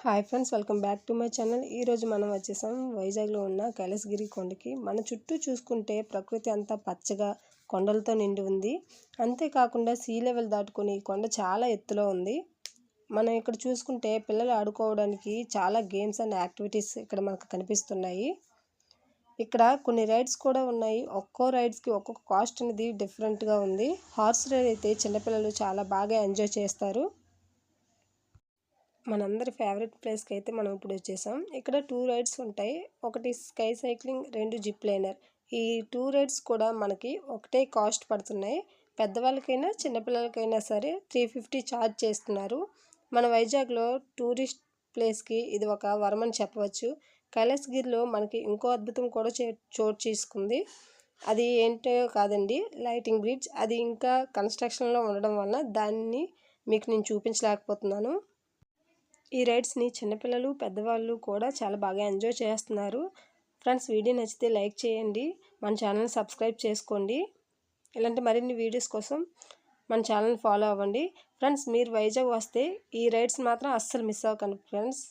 Hi friends, welcome back to my channel. ఈరోజు మనం వచ్చేసాం వైజాగ్లో ఉన్న కైలాసగిరి కొండకి. మన చుట్టూ చూసుకుంటే ప్రకృతి అంతా పచ్చగా కొండలతో నిండి ఉంది. అంతేకాకుండా సీ లెవెల్ దాటుకొని కొండ చాలా ఎత్తులో ఉంది. మనం ఇక్కడ చూసుకుంటే పిల్లలు ఆడుకోవడానికి చాలా గేమ్స్ అండ్ యాక్టివిటీస్ ఇక్కడ మనకు కనిపిస్తున్నాయి. ఇక్కడ కొన్ని రైడ్స్ కూడా ఉన్నాయి. ఒక్కో రైడ్స్కి ఒక్కొక్క కాస్ట్ అనేది డిఫరెంట్గా ఉంది. హార్స్ రైడ్ అయితే చిన్నపిల్లలు చాలా బాగా ఎంజాయ్ చేస్తారు. మనందరి ఫేవరెట్ ప్లేస్కి అయితే మనం ఇప్పుడు వచ్చేసాం. ఇక్కడ 2 రైడ్స్ ఉంటాయి. ఒకటి స్కై సైక్లింగ్, 2 జిప్ లైనర్. ఈ 2 రైడ్స్ కూడా మనకి ఒకటే కాస్ట్ పడుతున్నాయి. పెద్దవాళ్ళకైనా చిన్నపిల్లలకైనా సరే 350 ఛార్జ్ చేస్తున్నారు. మన వైజాగ్లో టూరిస్ట్ ప్లేస్కి ఇది ఒక వరమని చెప్పవచ్చు. కైలాసగిరిలో మనకి ఇంకో అద్భుతం కూడా చోటు చేసుకుంది. అది ఏంటో కాదండి, లైటింగ్ బ్రిడ్జ్. అది ఇంకా కన్స్ట్రక్షన్లో ఉండడం వలన దాన్ని మీకు నేను చూపించలేకపోతున్నాను. ఈ రైడ్స్ని చిన్నపిల్లలు పెద్దవాళ్ళు కూడా చాలా బాగా ఎంజాయ్ చేస్తున్నారు. ఫ్రెండ్స్, వీడియో నచ్చితే లైక్ చేయండి, మన ఛానల్ సబ్స్క్రైబ్ చేసుకోండి. ఇలాంటి మరిన్ని వీడియోస్ కోసం మన ఛానల్ ఫాలో అవ్వండి. ఫ్రెండ్స్, మీరు వైజాగ్ వస్తే ఈ రైడ్స్ మాత్రం అస్సలు మిస్ అవ్వకండి ఫ్రెండ్స్.